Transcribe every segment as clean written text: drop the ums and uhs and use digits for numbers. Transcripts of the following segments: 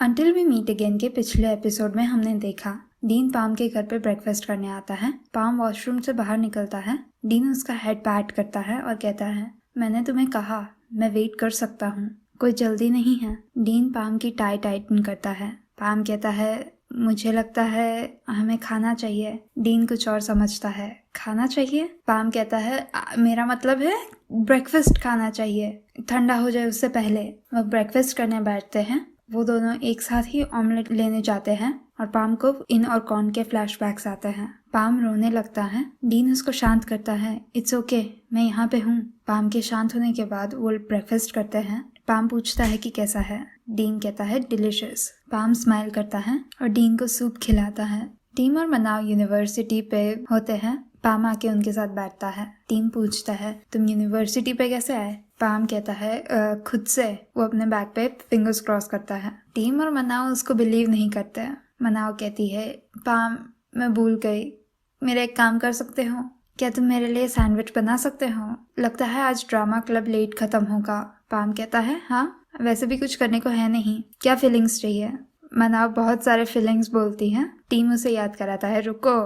Until we meet again के पिछले episode में हमने देखा डीन पाम के घर पे ब्रेकफास्ट करने आता है। पाम वॉशरूम से बाहर निकलता है। डीन उसका हेड पैट करता है और कहता है, मैंने तुम्हें कहा मैं वेट कर सकता हूँ, कोई जल्दी नहीं है। डीन पाम की टाई टाइटन करता है। पाम कहता है, मुझे लगता है हमें खाना चाहिए। डीन कुछ और समझता है। खाना चाहिए? पाम कहता है, मेरा मतलब है ब्रेकफास्ट खाना चाहिए, ठंडा हो जाए उससे पहले। वो ब्रेकफास्ट करने बैठते हैं। वो दोनों एक साथ ही ऑमलेट लेने जाते हैं और पाम को इन और कॉर्न के फ्लैशबैक्स आते हैं। पाम रोने लगता है। डीन उसको शांत करता है। इट्स ओके, मैं यहाँ पे हूँ। पाम के शांत होने के बाद वो ब्रेकफास्ट करते हैं। पाम पूछता है कि कैसा है। डीन कहता है डिलिशियस। पाम स्माइल करता है और डीन को सूप खिलाता है। टीम और मनाव यूनिवर्सिटी पे होते हैं। पाम आके उनके साथ बैठता है। टीम पूछता है, तुम यूनिवर्सिटी पे कैसे आए? पाम कहता है, खुद से। वो अपने बैक पे फिंगर्स क्रॉस करता है। टीम और मनाव उसको बिलीव नहीं करते। मनाव कहती है, पाम मैं भूल गई, मेरा एक काम कर सकते हो? क्या तुम मेरे लिए सैंडविच बना सकते हो? लगता है आज ड्रामा क्लब लेट खत्म होगा। पाम कहता है, हाँ वैसे भी कुछ करने को है नहीं, क्या फीलिंग्स चाहिए? मनाव बहुत सारे फीलिंग्स बोलती है। टीम उसे याद कराता है, रुको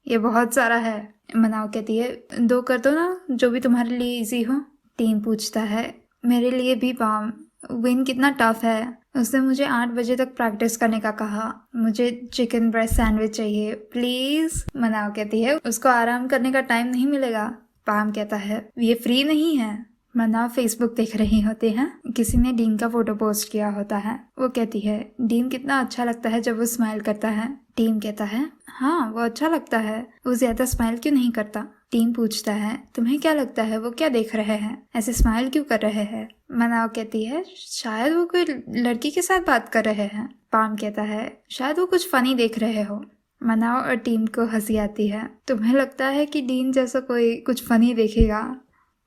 ये बहुत सारा है। मनाव कहती है, 2 कर दो ना, जो भी तुम्हारे लिए इजी हो। टीम पूछता है, मेरे लिए भी पाम, विन कितना टफ है। उसने मुझे 8 बजे तक प्रैक्टिस करने का कहा। मुझे चिकन ब्रेस्ट सैंडविच चाहिए प्लीज। मनाव कहती है, उसको आराम करने का टाइम नहीं मिलेगा। पाम कहता है, ये फ्री नहीं है। मनाव फेसबुक देख रही होती है। किसी ने डीन का फोटो पोस्ट किया होता है। वो कहती है, डीन कितना अच्छा लगता है जब वो स्माइल करता है। टीम कहता है, हाँ वो अच्छा लगता है, वो ज्यादा स्माइल क्यों नहीं करता? टीम पूछता है, तुम्हें क्या लगता है वो क्या देख रहे हैं, ऐसे स्माइल क्यों कर रहे हैं? मनाव कहती है, शायद वो कोई लड़की के साथ बात कर रहे हैं। पाम कहता है, शायद वो कुछ फनी देख रहे हो। मनाव और टीम को हंसी आती है। तुम्हें लगता है कि डीन जैसा कोई कुछ फनी देखेगा?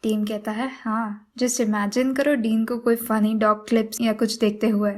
टीम कहता है, हाँ जस्ट इमेजिन करो डीन को कोई फनी डॉग क्लिप्स या कुछ देखते हुए।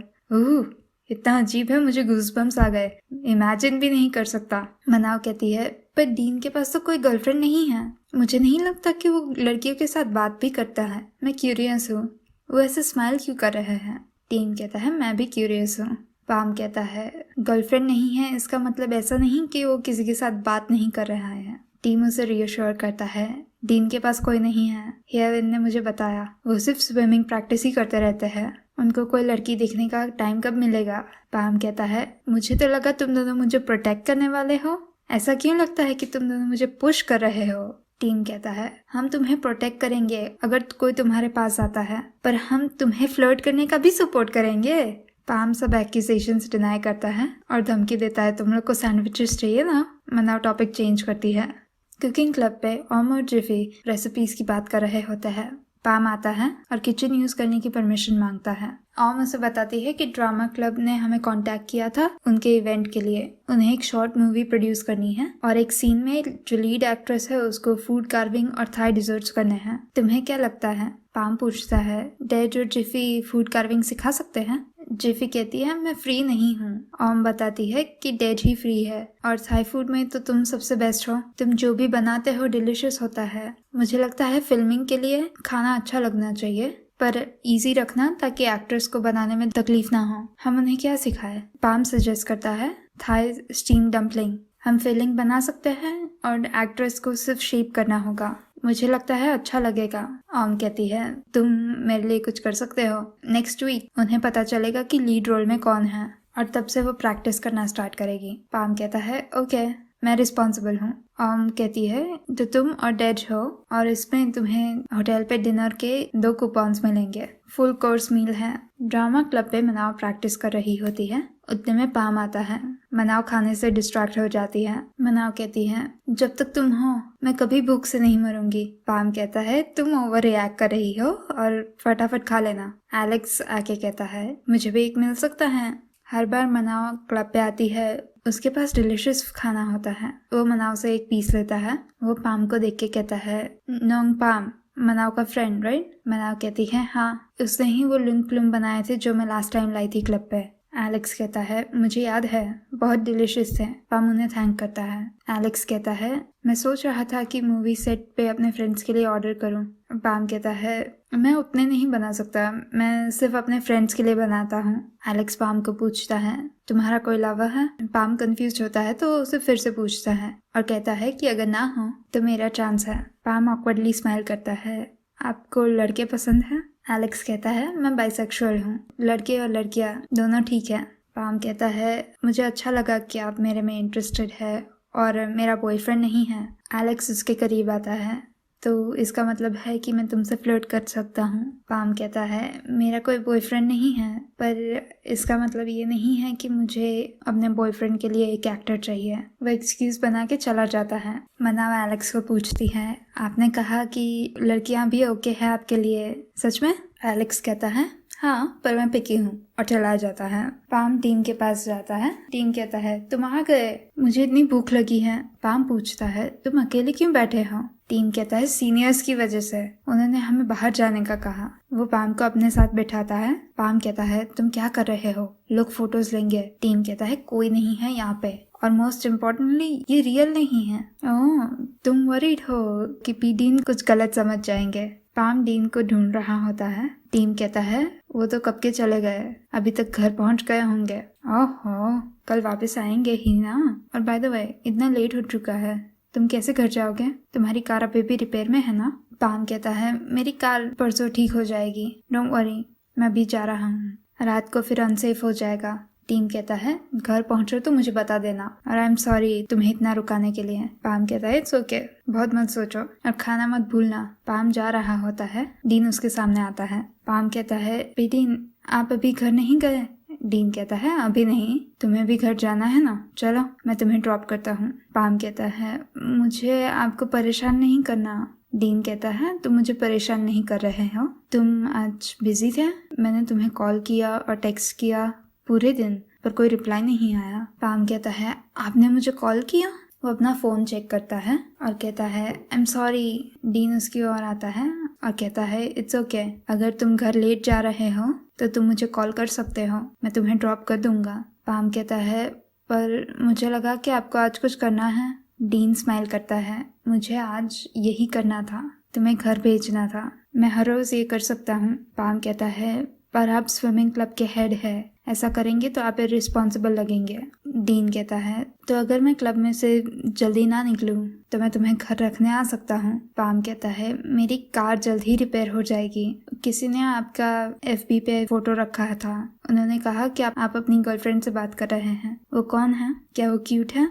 इतना अजीब है, मुझे गूज़बम्स आ गए, इमेजिन भी नहीं कर सकता। मनाव कहती है, पर डीन के पास तो कोई गर्लफ्रेंड नहीं है, मुझे नहीं लगता कि वो लड़कियों के साथ बात भी करता है। मैं क्यूरियस हूँ, वो ऐसे स्माइल क्यों कर रहे हैं? टीम कहता है, मैं भी क्यूरियस हूँ। पाम कहता है, गर्लफ्रेंड नहीं है इसका मतलब ऐसा नहीं कि वो किसी के साथ बात नहीं कर रहा है। टीम उसे रियश्योर करता है, डीन के पास कोई नहीं है, हेयरविन ने मुझे बताया, वो सिर्फ स्विमिंग प्रैक्टिस ही करते रहते हैं, उनको कोई लड़की देखने का टाइम कब मिलेगा? पाम कहता है, मुझे तो लगा तुम दोनों मुझे प्रोटेक्ट करने वाले हो, ऐसा क्यों लगता है कि तुम दोनों मुझे पुश कर रहे हो? टीम कहता है, हम तुम्हें प्रोटेक्ट करेंगे अगर कोई तुम्हारे पास आता है, पर हम तुम्हें फ्लर्ट करने का भी सपोर्ट करेंगे। पाम सब एक्यूजेशंस डिनाई करता है और धमकी देता है, तुम लोग को सैंडविचेस चाहिए ना? मनाव टॉपिक चेंज करती है। कुकिंग क्लब पे ओम और जिफी रेसिपीज की बात कर रहे होते हैं। पाम आता है और किचन यूज करने की परमिशन मांगता है। ओम उसे बताती है कि ड्रामा क्लब ने हमें कांटेक्ट किया था उनके इवेंट के लिए, उन्हें एक शॉर्ट मूवी प्रोड्यूस करनी है और एक सीन में जो लीड एक्ट्रेस है उसको फूड कार्विंग और थाई डिजर्ट्स करने हैं। तुम्हें क्या लगता है? पाम पूछता है, डेज और जिफी फूड कार्विंग सिखा सकते हैं? जिफी कहती है, मैं फ्री नहीं हूँ। ओम बताती है कि डेड ही फ्री है और थाई फूड में तो तुम सबसे बेस्ट हो, तुम जो भी बनाते हो डिलिशियस होता है। मुझे लगता है फिल्मिंग के लिए खाना अच्छा लगना चाहिए, पर इजी रखना ताकि एक्टर्स को बनाने में तकलीफ ना हो। हम उन्हें क्या सिखाए? पाम सजेस्ट करता है, थाई स्टीम डम्पलिंग। हम फिलिंग बना सकते हैं और एक्ट्रेस को सिर्फ शेप करना होगा। मुझे लगता है अच्छा लगेगा। ओम कहती है, तुम मेरे लिए कुछ कर सकते हो। नेक्स्ट वीक उन्हें पता चलेगा कि लीड रोल में कौन है और तब से वो प्रैक्टिस करना स्टार्ट करेगी। पाम कहता है, ओके मैं रिस्पॉन्सिबल हूँ। ओम कहती है, तो तुम और डेड हो और इसमें तुम्हें होटल पे डिनर के 2 कूपन्स मिलेंगे, फुल कोर्स मील है। ड्रामा क्लब पे मनाव प्रैक्टिस कर रही होती है। उतने में पाम आता है। मनाव खाने से डिस्ट्रैक्ट हो जाती है। मनाव कहती है, जब तक तुम हो मैं कभी भूख से नहीं मरूंगी। पाम कहता है, तुम ओवर रिएक्ट कर रही हो और फटाफट खा लेना। एलेक्स आके कहता है, मुझे भी एक मिल सकता है। हर बार मनाव क्लब पे आती है, उसके पास डिलिशियस खाना होता है। वो मनाव से एक पीस लेता है। वो पाम को देख के कहता है, नोंग पाम, मनाव का फ्रेंड राइट? मनाव कहती है, हाँ उसने ही वो लुम प्लुम बनाए थे जो मैं लास्ट टाइम लाई थी क्लब पे। एलेक्स कहता है, मुझे याद है, बहुत डिलिशियस थे। पाम उन्हें थैंक करता है। एलेक्स कहता है, मैं सोच रहा था कि मूवी सेट पे अपने फ्रेंड्स के लिए ऑर्डर करूं पाम कहता है मैं उतने नहीं बना सकता, मैं सिर्फ अपने फ्रेंड्स के लिए बनाता हूँ। एलेक्स पाम को पूछता है तुम्हारा कोई लवर है? पाम कंफ्यूज होता है तो उसे फिर से पूछता है और कहता है कि अगर ना हो तो मेरा चांस है। पाम ऑकवर्डली स्माइल करता है आपको लड़के पसंद है? एलेक्स कहता है मैं बाइसेक्सुअल हूँ, लड़के और लड़कियाँ दोनों ठीक है। पाम कहता है मुझे अच्छा लगा कि आप मेरे में इंटरेस्टेड है और मेरा बॉयफ्रेंड नहीं है। एलेक्स उसके करीब आता है तो इसका मतलब है कि मैं तुमसे फ्लर्ट कर सकता हूँ। पाम कहता है मेरा कोई बॉयफ्रेंड नहीं है, पर इसका मतलब ये नहीं है कि मुझे अपने बॉयफ्रेंड के लिए एक एक्टर चाहिए। वो एक्सक्यूज बना के चला जाता है। मनाव एलेक्स को पूछती है आपने कहा कि लड़कियां भी ओके है आपके लिए, सच में? एलेक्स कहता है हाँ, पर मैं पिकी हूँ, और चला जाता है। पाम टीम के पास जाता है। टीम कहता है तुम आ गए, मुझे इतनी भूख लगी है। पाम पूछता है तुम अकेले क्यों बैठे हो? टीम कहता है सीनियर्स की वजह से, उन्होंने हमें बाहर जाने का कहा। वो पाम को अपने साथ बिठाता है। पाम कहता है तुम क्या कर रहे हो, लोग फोटोज लेंगे। टीम कहता है कोई नहीं है यहाँ पे, और मोस्ट इम्पोर्टेंटली ये रियल नहीं है। ओह, तुम वरीड हो कि पी डीन कुछ गलत समझ जाएंगे। पाम डीन को ढूंढ रहा होता है। टीम कहता है वो तो कब के चले गए, अभी तक घर पहुंच गए होंगे। ओहो, कल वापस आएंगे ही ना। और बाय द वे इतना लेट हो चुका है, तुम कैसे घर जाओगे? तुम्हारी कार अभी भी रिपेयर में है ना? पाम कहता है मेरी कार परसों ठीक हो जाएगी, डोंट वरी, मैं अभी जा रहा हूँ, रात को फिर अनसेफ हो जाएगा। टीम कहता है घर पहुंचो तो मुझे बता देना, और आई एम सॉरी तुम्हें इतना रुकाने के लिए। पाम कहता है इट्स ओके, बहुत मत सोचो, और खाना मत भूलना। पाम जा रहा होता है। डीन उसके सामने आता है। पाम कहता है डीन आप अभी घर नहीं गए? डीन कहता है अभी नहीं, तुम्हें भी घर जाना है ना, चलो मैं तुम्हें ड्रॉप करता हूँ। पाम कहता है मुझे आपको परेशान नहीं करना। डीन कहता है तुम मुझे परेशान नहीं कर रहे हो, तुम आज बिजी थे, मैंने तुम्हें कॉल किया और टेक्स्ट किया पूरे दिन, पर कोई रिप्लाई नहीं आया। पाम कहता है आपने मुझे कॉल किया? वो अपना फोन चेक करता है और कहता है आई एम सॉरी। डीन उसकी ओर आता है और कहता है इट्स ओके, अगर तुम घर लेट जा रहे हो तो तुम मुझे कॉल कर सकते हो, मैं तुम्हें ड्रॉप कर दूंगा। पाम कहता है पर मुझे लगा कि आपको आज कुछ करना है। डीन स्माइल करता है मुझे आज यही करना था, तुम्हें घर भेजना था, मैं हर रोज ये कर सकता हूँ। पाम कहता है पर आप स्विमिंग क्लब के हेड है, ऐसा करेंगे तो आप इररिस्पॉन्सिबल लगेंगे। डीन कहता है तो अगर मैं क्लब में से जल्दी ना निकलूं तो मैं तुम्हें घर रखने आ सकता हूँ। पाम कहता है मेरी कार जल्द ही रिपेयर हो जाएगी, किसी ने आपका FB पे फोटो रखा था, उन्होंने कहा कि आप अपनी गर्लफ्रेंड से बात कर रहे हैं, वो कौन है, क्या वो क्यूट है?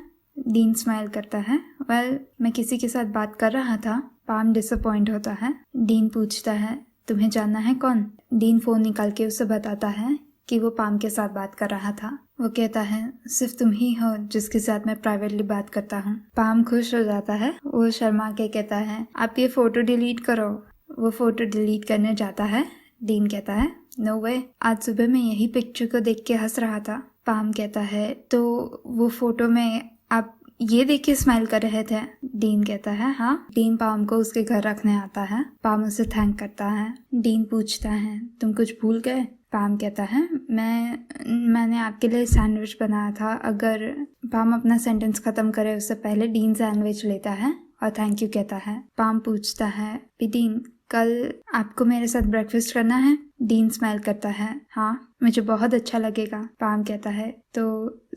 डीन स्माइल करता है वेल मैं किसी के साथ बात कर रहा था। पाम डिसअपॉइंट होता है। डीन पूछता है तुम्हें जानना है कौन? डीन फोन निकाल के उसे बताता है कि वो पाम के साथ बात कर रहा था। वो कहता है सिर्फ तुम ही हो जिसके साथ मैं प्राइवेटली बात करता हूँ। पाम खुश हो जाता है। वो शर्मा के कहता है आप ये फोटो डिलीट करो। वो फोटो डिलीट करने जाता है। डीन कहता है नो वे, आज सुबह मैं यही पिक्चर को देख के हंस रहा था। पाम कहता है तो वो फोटो में आप ये देख के स्माइल कर रहे थे? डीन कहता है हाँ। डीन पाम को उसके घर रखने आता है। पाम उसे थैंक करता है। डीन पूछता है तुम कुछ भूल गए? पाम कहता है मैंने आपके लिए सैंडविच बनाया था, अगर पाम अपना सेंटेंस खत्म करे उससे पहले डीन सैंडविच लेता है और थैंक यू कहता है। पाम पूछता है डीन कल आपको मेरे साथ ब्रेकफास्ट करना है? डीन स्माइल करता है हाँ, मुझे बहुत अच्छा लगेगा। पाम कहता है तो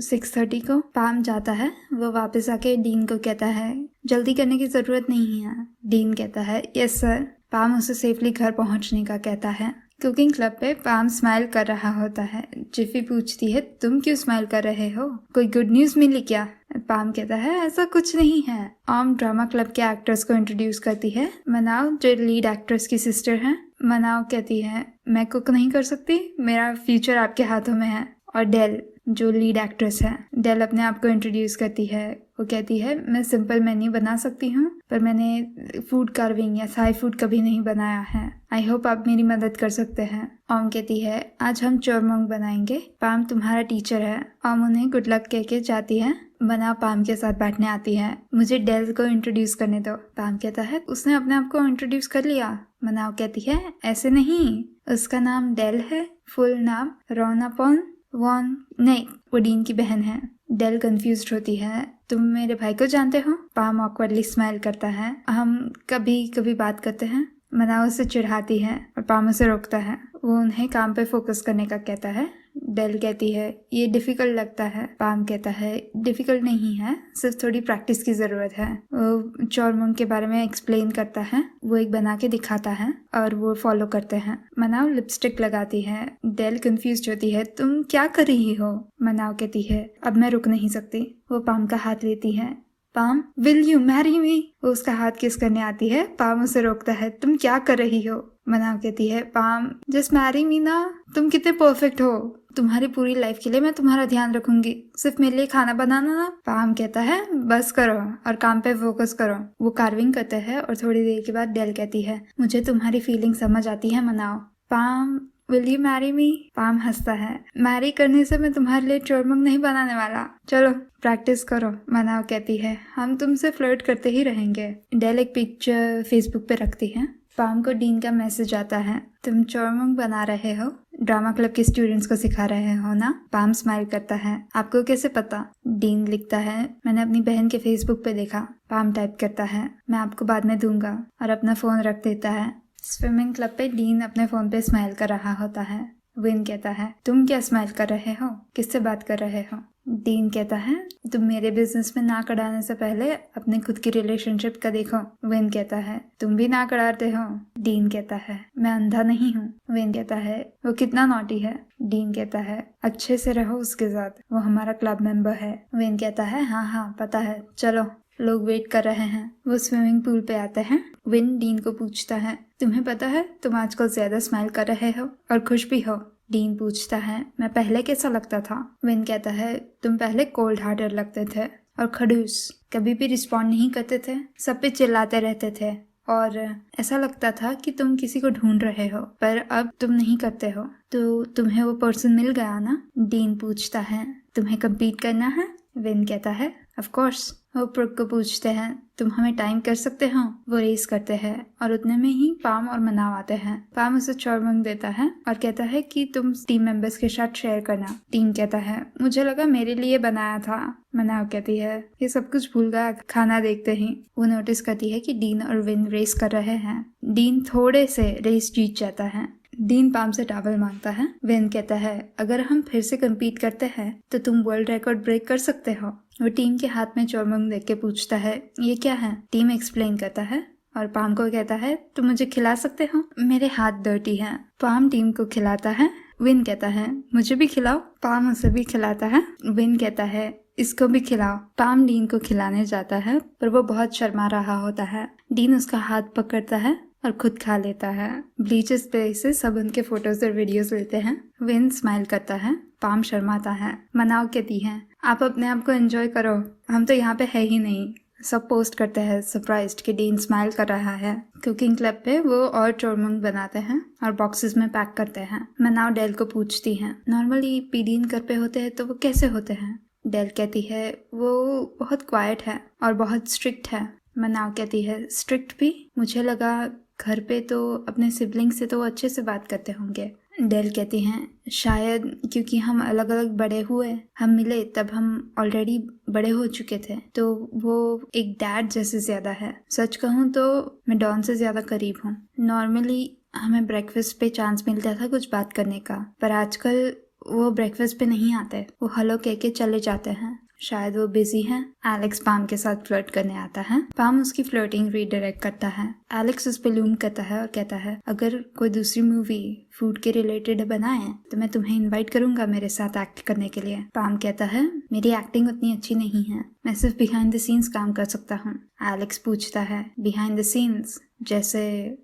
6:30 को? पाम जाता है। वो वापस आके डीन को कहता है जल्दी करने की जरूरत नहीं है। डीन कहता है यस सर। पाम उसे सेफली घर पहुंचने का कहता है। कुकिंग क्लब पे पाम स्माइल कर रहा होता है। जिफी पूछती है तुम क्यों स्माइल कर रहे हो, कोई गुड न्यूज मिली क्या? पाम कहता है ऐसा कुछ नहीं है। आम ड्रामा क्लब के एक्टर्स को इंट्रोड्यूस करती है। मनाव जो लीड एक्ट्रेस की सिस्टर है। मनाव कहती है मैं कुक नहीं कर सकती, मेरा फ्यूचर आपके हाथों में है। और डेल जो लीड एक्ट्रेस है, डेल अपने आप को इंट्रोड्यूस करती है। वो कहती है मैं सिंपल मेन्यू बना सकती हूँ, पर मैंने फूड कार्विंग या थाई फूड कभी नहीं बनाया है। आई होप आप मेरी मदद कर सकते हैं। ओम कहती है आज हम चोरमोंग बनाएंगे, पाम तुम्हारा टीचर है। ओम उन्हें गुड लक कह के जाती है। मनाव पाम के साथ बैठने आती है। मुझे डेल को इंट्रोड्यूस करने दो। पाम कहता है उसने अपने आप को इंट्रोड्यूस कर लिया। मनाव कहती है ऐसे नहीं, उसका नाम डेल है, फुल नाम रोनापोन वॉन, नहीं वो डीन की बहन है। डेल कंफ्यूज्ड होती है तुम मेरे भाई को जानते हो? पाम ऑकवर्डली स्माइल करता है हम कभी कभी बात करते हैं। मनाव उसे चिढ़ाती है और पाम उसे रोकता है। वो उन्हें काम पे फोकस करने का कहता है। डेल कहती है ये डिफिकल्ट लगता है। पाम कहता है डिफिकल्ट नहीं है, सिर्फ थोड़ी प्रैक्टिस की जरूरत है। वो चोरमंग के बारे में एक्सप्लेन करता है, वो एक बना के दिखाता है और वो फॉलो करते हैं। मनाव लिपस्टिक लगाती है। डेल कंफ्यूज होती है, तुम क्या कर रही हो? मनाव कहती है अब मैं रुक नहीं सकती। वो पाम का हाथ लेती है। Palm will you marry me? वो उसका हाथ किस करने आती है। पाम उसे रोकता है, तुम क्या कर रही हो? मनाव कहती है पाम जस्ट मैरी मी ना, तुम कितने परफेक्ट हो, तुम्हारी पूरी लाइफ के लिए मैं तुम्हारा ध्यान रखूंगी, सिर्फ मेरे लिए खाना बनाना ना। पाम कहता है बस करो और काम पे फोकस करो। वो कार्विंग करते हैं और थोड़ी देर के बाद डेल कहती है मुझे तुम्हारी फीलिंग समझ आती है मनाव। Palm will you marry me? Palm हंसता है, मैरी करने से मैं तुम्हारे लिए चोरमंग नहीं बनाने वाला, चलो प्रैक्टिस करो। मनाव कहती है हम तुमसे फ्लर्ट करते ही रहेंगे। डेल एक पिक्चर फेसबुक पे रखती है। पाम को डीन का मैसेज आता है, तुम चोरमंग बना रहे हो, ड्रामा क्लब के स्टूडेंट्स को सिखा रहे हो ना? पाम स्माइल करता है, आपको कैसे पता? डीन लिखता है मैंने अपनी बहन के फेसबुक पे देखा। पाम टाइप करता है मैं आपको बाद में दूंगा और अपना फोन रख देता है। स्विमिंग क्लब पे डीन अपने फोन पे स्माइल कर रहा होता है। विन कहता है तुम क्या स्माइल कर रहे हो, किससे बात कर रहे हो? डीन कहता है तुम मेरे बिजनेस में नाक अड़ाने से पहले अपने खुद की रिलेशनशिप का देखो। विन कहता है तुम भी नाक अड़ाते हो? डीन कहता है मैं अंधा नहीं हूँ। विन कहता है वो कितना नॉटी है? डीन कहता है अच्छे से रहो उसके साथ, वो हमारा क्लब मेंबर है। विन कहता है हाँ पता है, चलो लोग वेट कर रहे हैं। वो स्विमिंग पूल पे आते हैं। विन डीन को पूछता है तुम्हें पता है तुम आजकल ज्यादा स्माइल कर रहे हो और खुश भी हो। डीन पूछता है मैं पहले कैसा लगता था? विन कहता है तुम पहले कोल्ड हार्टेड लगते थे और खड़ूस, कभी भी रिस्पॉन्ड नहीं करते थे, सब पे चिल्लाते रहते थे और ऐसा लगता था कि तुम किसी को ढूंढ रहे हो, पर अब तुम नहीं करते हो, तो तुम्हें वो पर्सन मिल गया ना? डीन पूछता है तुम्हें कम्पीट करना है? विन कहता है ऑफ कोर्स। वो प्रुक को पूछते हैं तुम हमें टाइम कर सकते हो? वो रेस करते हैं और उतने में ही पाम और मनाव आते हैं। पाम उसे चोरमंग देता है और कहता है कि तुम टीम मेंबर्स के साथ शेयर करना। टीम कहता है मुझे लगा मेरे लिए बनाया था। मनाव कहती है ये सब कुछ भूल गया खाना देखते ही। वो नोटिस करती है कि डीन और विन रेस कर रहे हैं। डीन थोड़े से रेस जीत जाता है। डीन पाम से टावल मांगता है। विन कहता है अगर हम फिर से कम्पीट करते हैं तो तुम वर्ल्ड रिकॉर्ड ब्रेक कर सकते हो। वो टीम के हाथ में चोरमंग देख के पूछता है ये क्या है? टीम एक्सप्लेन करता है और पाम को कहता है तुम मुझे खिला सकते हो, मेरे हाथ डर्टी हैं। पाम टीम को खिलाता है। विन कहता है मुझे भी खिलाओ। पाम उसे भी खिलाता है। विन कहता है इसको भी खिलाओ। पाम डीन को खिलाने जाता है पर वो बहुत शर्मा रहा होता है। डीन उसका हाथ पकड़ता है और खुद खा लेता है। ब्लीचेस पे से सब उनके फोटोज और वीडियोस लेते हैं। विन स्माइल करता है। पाम शर्माता है। मनाव कहती है आप अपने आप को एंजॉय करो, हम तो यहाँ पे है ही नहीं। सब पोस्ट करते हैं सरप्राइज्ड कि डीन स्माइल कर रहा है। कुकिंग क्लब पे वो और चोरमंग बनाते हैं और बॉक्सेस में पैक करते हैं। मनाव डेल को पूछती है नॉर्मली पीडीन घर पे होते हैं तो वो कैसे होते हैं? डेल कहती है वो बहुत क्वाइट है और बहुत स्ट्रिक्ट है। मनाव कहती है स्ट्रिक्ट भी? मुझे लगा घर पे तो अपने सिबलिंग से तो अच्छे से बात करते होंगे। डेल कहती हैं शायद क्योंकि हम अलग अलग बड़े हुए, हम मिले तब हम ऑलरेडी बड़े हो चुके थे, तो वो एक डैड जैसे ज्यादा है। सच कहूँ तो मैं डॉन से ज्यादा करीब हूँ। नॉर्मली हमें ब्रेकफास्ट पे चांस मिलता था कुछ बात करने का, पर आजकल वो ब्रेकफास्ट पे नहीं आते, वो हेलो कह के चले जाते हैं। शायद वो बिजी हैं। एलेक्स पाम के साथ फ्लर्ट करने आता है। पाम उसकी फ्लर्टिंग रीडायरेक्ट करता है। एलेक्स उस पे लूम करता है और कहता है अगर कोई दूसरी मूवी फूड के रिलेटेड बनाए तो मैं तुम्हें इनवाइट करूंगा मेरे साथ एक्ट करने के लिए। पाम कहता है मेरी एक्टिंग उतनी अच्छी नहीं है, मैं सिर्फ बिहाइंड द सीन्स काम कर सकता हूँ। एलेक्स पूछता है बिहाइंड द सीन्स जैसे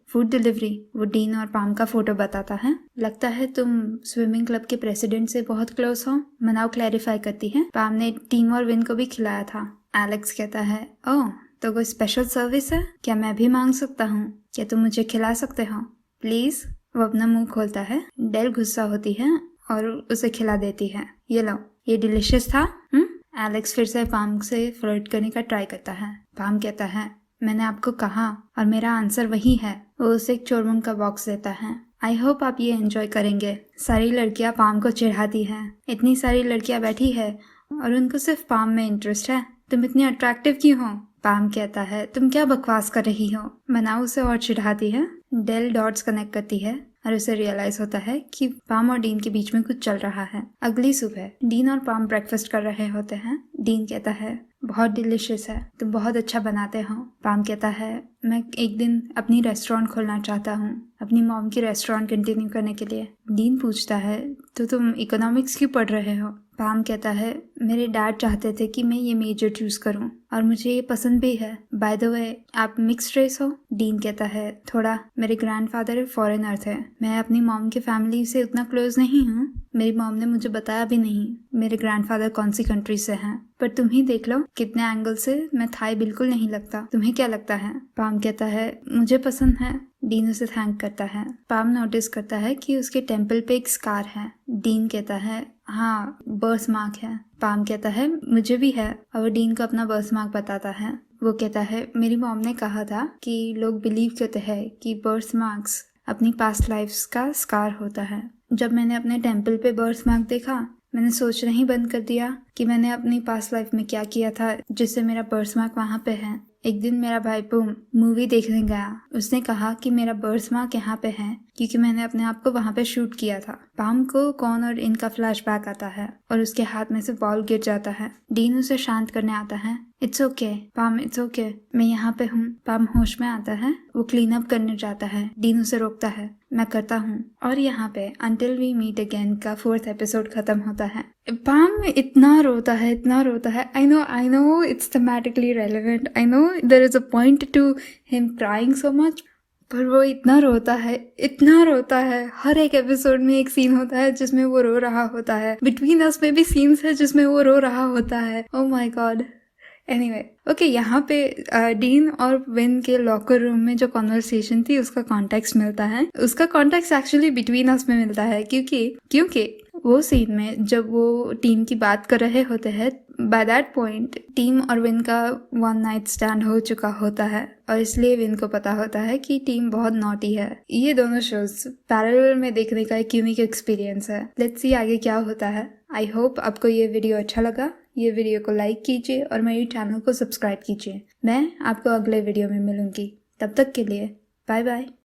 फूड डिलीवरी? वो डीन और पाम का फोटो बताता है। लगता है तुम स्विमिंग क्लब के प्रेसिडेंट से बहुत क्लोज हो। मनाव क्लैरिफाई करती है पाम ने टीम और विन को भी खिलाया था। एलेक्स कहता है ओह तो कोई स्पेशल सर्विस है क्या? मैं भी मांग सकता हूँ, क्या तुम मुझे खिला सकते हो प्लीज? वो अपना मुंह खोलता है। डेल गुस्सा होती है और उसे खिला देती है। ये लो, ये डिलिशियस था। एलेक्स फिर से पाम से फ्लर्ट करने का ट्राई करता है। पाम कहता है मैंने आपको कहा और मेरा आंसर वही है। वो उसे एक चोरमंग का बॉक्स देता है। आई होप आप ये एंजॉय करेंगे। सारी लड़कियां पाम को चिढ़ाती हैं। इतनी सारी लड़कियां बैठी है और उनको सिर्फ पाम में इंटरेस्ट है। तुम इतनी अट्रैक्टिव क्यों हो? पाम कहता है तुम क्या बकवास कर रही हो? मनाव उसे और चिढ़ाती है। डेल डॉट्स कनेक्ट करती है और उसे रियलाइज होता है कि पाम और डीन के बीच में कुछ चल रहा है। अगली सुबह डीन और पाम ब्रेकफास्ट कर रहे होते हैं। डीन कहता है बहुत डिलिशियस है, तुम बहुत अच्छा बनाते हो। पाम कहता है मैं एक दिन अपनी रेस्टोरेंट खोलना चाहता हूँ, अपनी मॉम की रेस्टोरेंट कंटिन्यू करने के लिए। डीन पूछता है तो तुम इकोनॉमिक्स क्यों पढ़ रहे हो? पाम कहता है मेरे डैड चाहते थे कि मैं ये मेजर चूज करूं और मुझे ये पसंद भी है। बाय द वे आप मिक्स्ड रेस हो? डीन कहता है थोड़ा, मेरे ग्रैंडफादर फॉरेनर थे, मैं अपनी मॉम के फैमिली से उतना क्लोज नहीं हूँ। मेरी मॉम ने मुझे बताया भी नहीं मेरे ग्रैंडफादर कौन सी कंट्री से हैं। पर तुम ही देख लो कितने एंगल से मैं थाई बिल्कुल नहीं लगता, तुम्हें क्या लगता है? पाम कहता है मुझे पसंद है। डीन उसे थैंक करता है। पाम नोटिस करता है कि उसके टेम्पल पे एक स्कार है। डीन कहता है हाँ बर्थ मार्क है। पाम कहता है मुझे भी है और वो डीन को अपना बर्थ मार्क बताता है। वो कहता है मेरी मॉम ने कहा था कि लोग बिलीव करते हैं कि बर्थ मार्क्स अपनी पास्ट लाइफ्स का स्कार होता है। जब मैंने अपने टेम्पल पे बर्थ मार्क देखा मैंने सोचना ही बंद कर दिया कि मैंने अपनी पास्ट लाइफ में क्या किया था जिससे मेरा बर्थ मार्क वहाँ पे है। एक दिन मेरा भाई बूम मूवी देखने गया, उसने कहा कि मेरा बर्थ मार्क यहाँ पे है क्योंकि मैंने अपने आप को वहाँ पे शूट किया था। पाम को कॉन और इनका फ्लैशबैक आता है और उसके हाथ में से बॉल गिर जाता है। डीन उसे शांत करने आता है। It's okay palm, it's okay, मैं यहाँ पे हूँ। पाम होश में आता है, वो क्लीन अप करने जाता है। डीन उसे रोकता है, मैं करता हूँ। और यहाँ पे अंटिल वी मीट अगेन का 4th एपिसोड खत्म होता है। पाम इतना रोता है, इतना रोता है। I know it's thematically relevant, I know there is a point to him crying so much, पर वो इतना रोता है, इतना रोता है। हर एक एपिसोड में एक सीन होता है जिसमें वो रो रहा होता है। बिटवीन अस में भी सीन्स है जिसमें वो रो रहा होता है। Oh my God. Anyway okay, यहाँ पे डीन और विन के लॉकर रूम में जो कॉन्वर्सेशन थी उसका कॉन्टेक्स्ट मिलता है। उसका कॉन्टेक्स्ट एक्चुअली बिटवीन अस में मिलता है क्योंकि वो सीन में जब वो टीम की बात कर रहे होते हैं, बाय दैट पॉइंट टीम और विन का 1 नाइट स्टैंड हो चुका होता है और इसलिए विन को पता होता है कि टीम बहुत नॉटी है। ये दोनों शोज पैरेलल में देखने का एक यूनिक एक्सपीरियंस है। लेट्स सी आगे क्या होता है। आई होप आपको ये वीडियो अच्छा लगा। ये वीडियो को लाइक कीजिए और मेरी चैनल को सब्सक्राइब कीजिए। मैं आपको अगले वीडियो में मिलूंगी, तब तक के लिए बाय बाय।